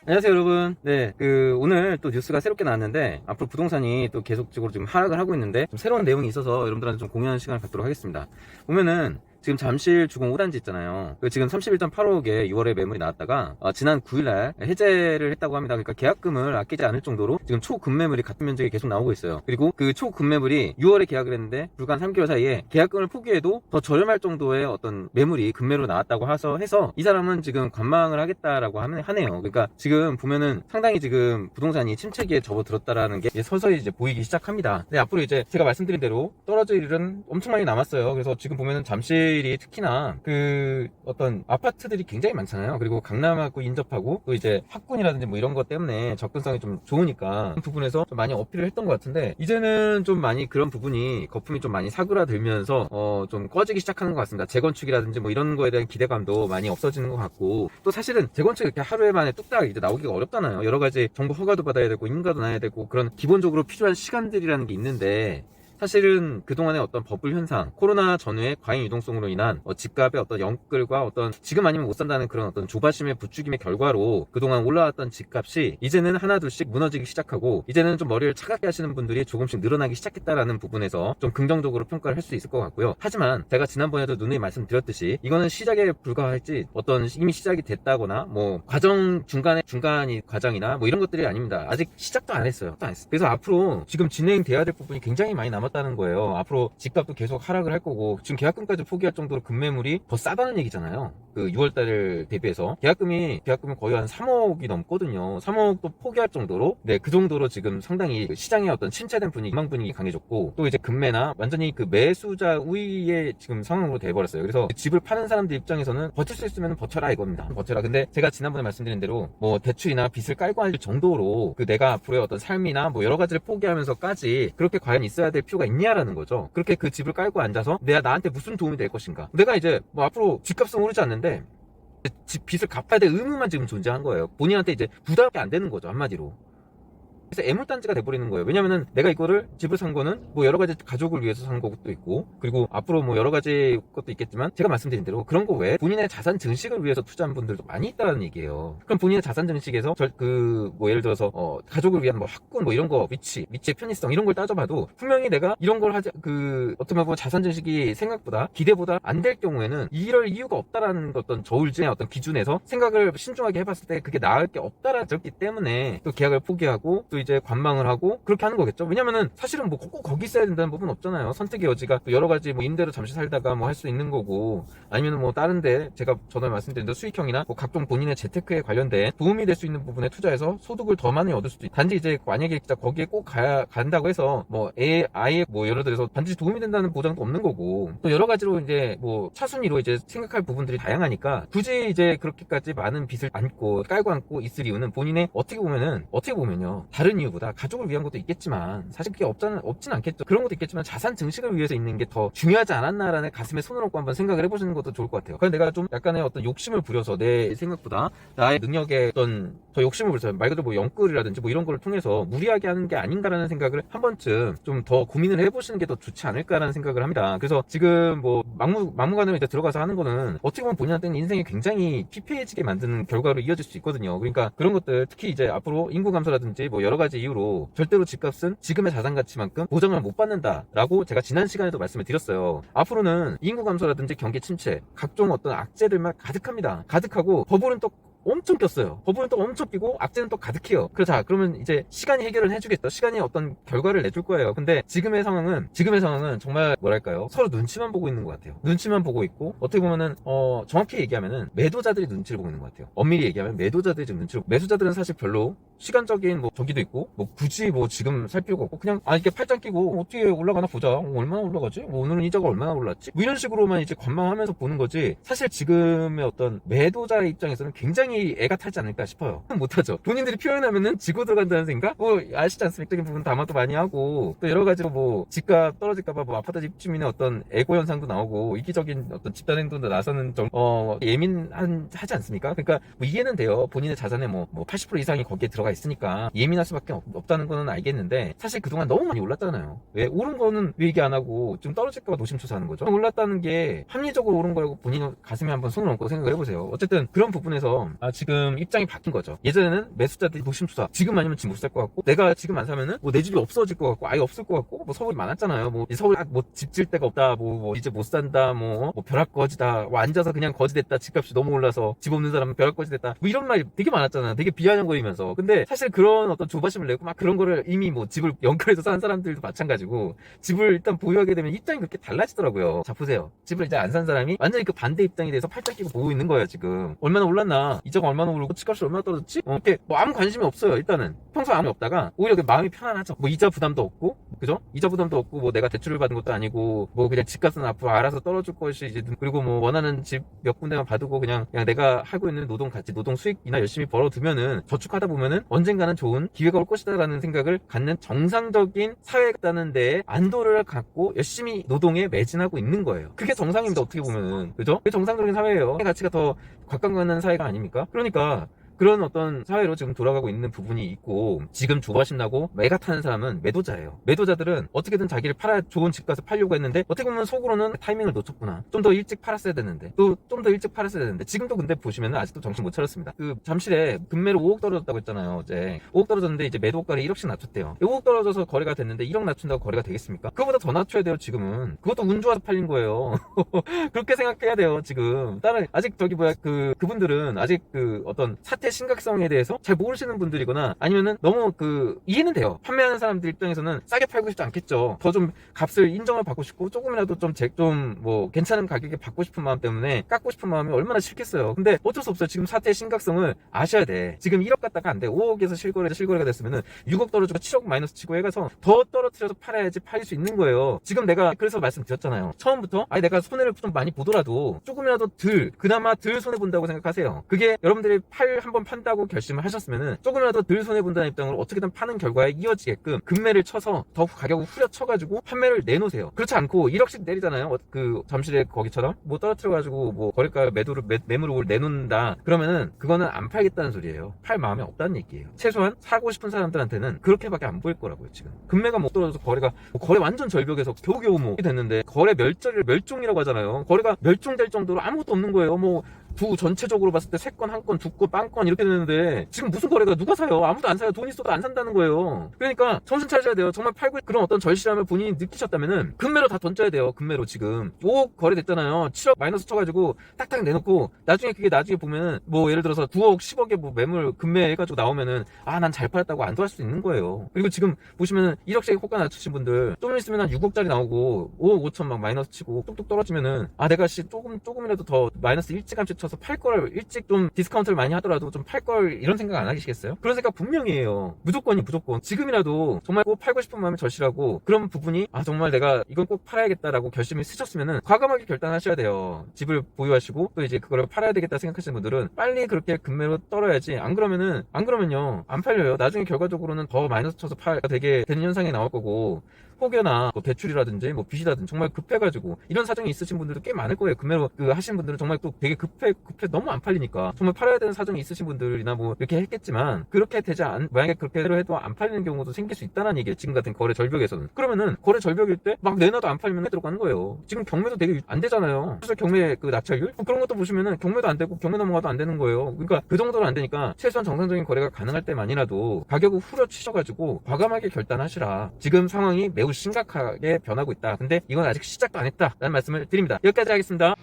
안녕하세요 여러분. 네, 오늘 또 뉴스가 새롭게 나왔는데 앞으로 부동산이 또 계속적으로 지금 하락을 하고 있는데 좀 새로운 내용이 있어서 여러분들한테 좀 공유하는 시간을 갖도록 하겠습니다. 보면은 지금 잠실 주공 5단지 있잖아요. 지금 31.85억에 6월에 매물이 나왔다가 지난 9일날 해제를 했다고 합니다. 그러니까 계약금을 아끼지 않을 정도로 지금 초급매물이 같은 면적에 계속 나오고 있어요. 그리고 그 초급매물이 6월에 계약을 했는데 불과 한 3개월 사이에 계약금을 포기해도 더 저렴할 정도의 어떤 매물이 급매로 나왔다고 해서 이 사람은 지금 관망을 하겠다라고 하네요. 그러니까 지금 보면은 상당히 지금 부동산이 침체기에 접어들었다라는 게 이제 서서히 이제 보이기 시작합니다. 근데 앞으로 이제 제가 말씀드린 대로 떨어질 일은 엄청 많이 남았어요. 그래서 지금 보면은 잠실이 특히나 어떤 아파트들이 굉장히 많잖아요. 그리고 강남하고 인접하고 또 이제 학군이라든지 뭐 이런 것 때문에 접근성이 좀 좋으니까 그 부분에서 좀 많이 어필을 했던 것 같은데 이제는 좀 많이 그런 부분이 거품이 좀 많이 사그라들면서 좀 꺼지기 시작하는 것 같습니다. 재건축이라든지 뭐 이런 거에 대한 기대감도 많이 없어지는 것 같고 또 사실은 재건축이 이렇게 하루에 만에 뚝딱 이제 나오기가 어렵잖아요. 여러 가지 정보 허가도 받아야 되고 인가도 나야 되고 그런 기본적으로 필요한 시간들이라는 게 있는데 사실은 그동안의 어떤 버블 현상, 코로나 전후의 과잉 유동성으로 인한 집값의 어떤 영끌과 어떤 지금 아니면 못 산다는 그런 어떤 조바심의 부추김의 결과로 그동안 올라왔던 집값이 이제는 하나둘씩 무너지기 시작하고 이제는 좀 머리를 차갑게 하시는 분들이 조금씩 늘어나기 시작했다라는 부분에서 좀 긍정적으로 평가를 할 수 있을 것 같고요. 하지만 제가 지난번에도 누누이 말씀드렸듯이 이거는 시작에 불과할지 어떤 이미 시작이 됐다거나 뭐 중간이 과정이나 뭐 이런 것들이 아닙니다. 아직 시작도 안 했어요. 그래서 앞으로 지금 진행돼야 될 부분이 굉장히 많이 남았다는 거예요. 앞으로 집값도 계속 하락을 할 거고 지금 계약금까지 포기할 정도로 급매물이 더 싸다는 얘기잖아요. 그 6월달 대비해서 계약금이 거의 한 3억이 넘거든요. 3억도 포기할 정도로 그 정도로 지금 상당히 시장의 어떤 침체된 희망 분위기 강해졌고 또 이제 급매나 완전히 그 매수자 우위의 지금 상황으로 돼버렸어요. 그래서 집을 파는 사람들 입장에서는 버틸 수 있으면 버텨라 이겁니다. 버텨라. 근데 제가 지난번에 말씀드린 대로 뭐 대출이나 빚을 깔고 할 정도로 내가 앞으로의 어떤 삶이나 뭐 여러 가지를 포기하면서까지 그렇게 과연 있어야 될 필요가 있냐라는 거죠. 그렇게 그 집을 깔고 앉아서 나한테 무슨 도움이 될 것인가. 내가 이제 뭐 앞으로 집값은 오르지 않는데 빚을 갚아야 될 의무만 지금 존재한 거예요. 본인한테 이제 부담이 안 되는 거죠, 한마디로. 그래서 애물단지가 돼버리는 거예요. 왜냐면은 내가 이거를 집을 산 거는 뭐 여러 가지 가족을 위해서 산 것도 있고 그리고 앞으로 뭐 여러 가지 것도 있겠지만 제가 말씀드린 대로 그런 거 외에 본인의 자산 증식을 위해서 투자한 분들도 많이 있다는 얘기예요. 그럼 본인의 자산 증식에서 뭐 예를 들어서 가족을 위한 뭐 학군 뭐 이런 거 위치의 편의성 이런 걸 따져봐도 분명히 내가 이런 걸 어떻게 보면 자산 증식이 생각보다 기대보다 안 될 경우에는 이럴 이유가 없다라는 어떤 저울질의 어떤 기준에서 생각을 신중하게 해봤을 때 그게 나을 게 없다라졌기 때문에 또 계약을 포기하고 또 이제 관망을 하고 그렇게 하는 거겠죠. 왜냐면은 사실은 뭐 꼭 거기 있어야 된다는 부분 없잖아요. 선택의 여지가 또 여러 가지 뭐 임대로 잠시 살다가 뭐 할 수 있는 거고 아니면 뭐 다른데 제가 전에 말씀드린 대로 수익형이나 뭐 각종 본인의 재테크에 관련된 도움이 될 수 있는 부분에 투자해서 소득을 더 많이 얻을 수도 있고 단지 이제 만약에 진짜 거기에 꼭 간다고 해서 뭐 아예 뭐 예를 들어서 반드시 도움이 된다는 보장도 없는 거고 또 여러 가지로 이제 뭐 차순위로 이제 생각할 부분들이 다양하니까 굳이 이제 그렇게까지 많은 빚을 깔고 안고 있을 이유는 본인의 어떻게 보면요 다른 이유보다 가족을 위한 것도 있겠지만 사실 그게 없진 않겠죠. 그런 것도 있겠지만 자산 증식을 위해서 있는 게 더 중요하지 않았나라는 가슴에 손을 얹고 한번 생각을 해보시는 것도 좋을 것 같아요. 그래서 내가 좀 약간의 어떤 욕심을 부려서 내 생각보다 나의 능력에 어떤 더 욕심을 부려서 말 그대로 뭐 영끌이라든지 뭐 이런 걸 통해서 무리하게 하는 게 아닌가라는 생각을 한 번쯤 좀 더 고민을 해보시는 게 더 좋지 않을까라는 생각을 합니다. 그래서 지금 뭐 막무가내로 이제 들어가서 하는 거는 어떻게 보면 본인한테는 인생이 굉장히 피폐해지게 만드는 결과로 이어질 수 있거든요. 그러니까 그런 것들 특히 이제 앞으로 인구 감소라든지 뭐 여러 가지 이유로 절대로 집값은 지금의 자산 가치만큼 보장을 못 받는다라고 제가 지난 시간에도 말씀을 드렸어요. 앞으로는 인구 감소라든지 경기 침체, 각종 어떤 악재들만 가득합니다. 가득하고 버블은 또 엄청 꼈어요. 버블은 또 엄청 끼고 악재는 또 가득해요. 그러면 이제 시간이 해결을 해주겠죠. 시간이 어떤 결과를 내줄 거예요. 근데 지금의 상황은 정말 뭐랄까요? 서로 눈치만 보고 있는 것 같아요. 눈치만 보고 있고 어떻게 보면은 정확히 얘기하면은 매도자들이 눈치를 보고 있는 것 같아요. 엄밀히 얘기하면 매도자들이 지금 눈치를 보고 매수자들은 사실 별로 시간적인 뭐 저기도 있고 뭐 굳이 뭐 지금 살 필요가 없고 그냥 이렇게 팔짱 끼고 어떻게 올라가나 보자. 얼마나 올라가지? 오늘은 이자가 얼마나 올랐지? 뭐 이런 식으로만 이제 관망하면서 보는 거지. 사실 지금의 어떤 매도자의 입장에서는 굉장히 애가 타지 않을까 싶어요. 못하죠. 본인들이 표현하면은 지고 들어간다는 생각? 뭐 아시지 않습니까? 그 부분 담화도 많이 하고 또 여러 가지로 뭐 집값 떨어질까봐 뭐 아파트 집주민의 어떤 애고 현상도 나오고 이기적인 어떤 집단 행동도 나서는 좀 예민하지 않습니까? 그러니까 뭐 이해는 돼요. 본인의 자산의 뭐 80% 이상이 거기에 들어가 있으니까 예민할 수밖에 없다는 거는 알겠는데 사실 그동안 너무 많이 올랐잖아요. 왜 오른 거는 왜 얘기 안 하고 좀 떨어질까봐 노심초사하는 거죠? 올랐다는 게 합리적으로 오른 거라고 본인 가슴에 한번 손을 얹고 생각을 해보세요. 어쨌든 그런 부분에서 지금 입장이 바뀐 거죠. 예전에는 매수자들이 노심초사 지금 아니면 지금 못 살 것 같고, 내가 지금 안 사면은 뭐 내 집이 없어질 것 같고 아예 없을 것 같고, 뭐 서울이 많았잖아요. 뭐 서울 뭐 집 질 데가 없다, 뭐 이제 못 산다, 뭐 벼락거지다, 뭐 앉아서 그냥 거지 됐다, 집값이 너무 올라서 집 없는 사람은 벼락거지 됐다, 뭐 이런 말이 되게 많았잖아요. 되게 비아냥거리면서. 근데 사실 그런 어떤 조바심을 내고 막 그런 거를 이미 뭐 집을 연끌해서 사는 사람들도 마찬가지고, 집을 일단 보유하게 되면 입장이 그렇게 달라지더라고요. 자, 보세요. 집을 이제 안 산 사람이 완전히 그 반대 입장에 대해서 팔짱 끼고 보고 있는 거예요. 지금 얼마나 올랐나, 이자가 얼마나 오르고 집값이 얼마나 떨어졌지, 이렇게 뭐 아무 관심이 없어요. 일단은 평소에 아무 없다가 오히려 마음이 편안하죠. 뭐 이자 부담도 없고, 그죠? 이자 부담도 없고, 뭐 내가 대출을 받은 것도 아니고, 뭐 그냥 집값은 앞으로 알아서 떨어질 것이 이제, 그리고 뭐 원하는 집 몇 군데만 받고 그냥 내가 하고 있는 노동 가치, 노동 수익이나 열심히 벌어두면은, 저축하다 보면은 언젠가는 좋은 기회가 올 것이다라는 생각을 갖는 정상적인 사회라는 데에 안도를 갖고 열심히 노동에 매진하고 있는 거예요. 그게 정상입니다. 어떻게 보면은, 그죠? 그게 정상적인 사회예요. 가치가 더 각광받는 사회가 아닙니까? 그러니까 그런 어떤 사회로 지금 돌아가고 있는 부분이 있고, 지금 조바심 나고 매가 타는 사람은 매도자예요. 매도자들은 어떻게든 자기를 팔아야 좋은 집값에 팔려고 했는데, 어떻게 보면 속으로는 타이밍을 놓쳤구나, 좀 더 일찍 팔았어야 되는데, 또 좀 더 일찍 팔았어야 되는데, 지금도 근데 보시면 아직도 정신 못 차렸습니다. 그 잠실에 금매로 5억 떨어졌다고 했잖아요. 어제 5억 떨어졌는데 이제 매도 호가를 1억씩 낮췄대요. 5억 떨어져서 거래가 됐는데 1억 낮춘다고 거래가 되겠습니까? 그거보다 더 낮춰야 돼요. 지금은 그것도 운 좋아서 팔린 거예요. 그렇게 생각해야 돼요. 지금 다른 아직 그분들은 아직 그 어떤 사태 심각성에 대해서 잘 모르시는 분들이거나, 아니면은 너무 이해는 돼요. 판매하는 사람들 입장에서는 싸게 팔고 싶지 않겠죠. 더 좀 값을 인정을 받고 싶고, 조금이라도 좀 뭐 괜찮은 가격에 받고 싶은 마음 때문에 깎고 싶은 마음이 얼마나 싫겠어요. 근데 어쩔 수 없어요. 지금 사태의 심각성을 아셔야 돼. 지금 1억 갖다가 안 돼. 5억에서 실거래가 됐으면은 6억 떨어지고 7억 마이너스 치고 해가서 더 떨어뜨려서 팔아야지 팔릴 수 있는 거예요. 지금 내가 그래서 말씀드렸잖아요. 처음부터 내가 손해를 좀 많이 보더라도 조금이라도 그나마 덜 손해 본다고 생각하세요. 그게 여러분들이 한번 판다고 결심을 하셨으면은 조금이라도 덜 손해 본다는 입장으로 어떻게든 파는 결과에 이어지게끔 금매를 쳐서 더 가격을 후려쳐가지고 판매를 내놓으세요. 그렇지 않고 1억씩 내리잖아요. 잠실에 거기처럼 뭐 떨어뜨려가지고 뭐 거래가 매물을 내놓는다 그러면은 그거는 안 팔겠다는 소리예요. 팔 마음이 없다는 얘기예요. 최소한 사고 싶은 사람들한테는 그렇게밖에 안 보일 거라고요. 지금 금매가 못 떨어져서 거래 완전 절벽에서 겨우겨우 뭐 됐는데, 거래 멸종이라고 하잖아요. 거래가 멸종될 정도로 아무것도 없는 거예요. 뭐 전체적으로 봤을 때 3건, 1건, 2건, 빵건 이렇게 되는데, 지금 무슨 거래가 누가 사요? 아무도 안 사요. 돈 있어도 안 산다는 거예요. 그러니까 정신 차리셔야 돼요. 정말 팔고 그런 어떤 절실함을 본인이 느끼셨다면은 금매로 다 던져야 돼요. 금매로. 지금 5억 거래됐잖아요. 7억 마이너스 쳐가지고 딱딱 내놓고, 나중에 보면은 뭐 예를 들어서 9억 10억에 뭐 매물 금매 해가지고 나오면은 난 잘 팔았다고 안도할 수 있는 거예요. 그리고 지금 보시면은 1억씩 호가 낮추신 분들 좀 있으면 한 6억짜리 나오고 5억 5천 막 마이너스 치고 뚝뚝 떨어지면은, 내가 조금이라도 더 마이너스 일찌감치 쳐서 팔 걸, 일찍 좀 디스카운트를 많이 하더라도 좀 팔 걸, 이런 생각 안 하시겠어요? 그런 생각 분명히 해요. 무조건 지금이라도 정말 꼭 팔고 싶은 마음이 절실하고, 그런 부분이 정말 내가 이건 꼭 팔아야겠다라고 결심이 쓰셨으면은 과감하게 결단하셔야 돼요. 집을 보유하시고 또 이제 그거를 팔아야 되겠다 생각하시는 분들은 빨리 그렇게 금매로 떨어야지. 안 그러면요 안 팔려요. 나중에 결과적으로는 더 마이너스 쳐서 되게 되는 현상이 나올 거고, 혹여나 뭐 대출이라든지 뭐 빚이라든지 정말 급해가지고 이런 사정이 있으신 분들도 꽤 많을 거예요. 금매로 하신 분들은 정말 또 되게 급해 너무 안 팔리니까 정말 팔아야 되는 사정이 있으신 분들이나 뭐 이렇게 했겠지만, 그렇게 만약에 그렇게로 해도 안 팔리는 경우도 생길 수 있다는 얘기예요. 지금 같은 거래 절벽에서는. 그러면은 거래 절벽일 때 막 내놔도 안 팔리면 들어가는 거예요. 지금 경매도 되게 안 되잖아요. 그래서 경매 낙찰률 그런 것도 보시면은 경매도 안 되고 경매 넘어가도 안 되는 거예요. 그러니까 그 정도로 안 되니까 최소한 정상적인 거래가 가능할 때만이라도 가격을 후려치셔가지고 과감하게 결단하시라. 지금 상황이 매우 심각하게 변하고 있다. 근데 이건 아직 시작도 안 했다 라는 말씀을 드립니다. 여기까지 하겠습니다.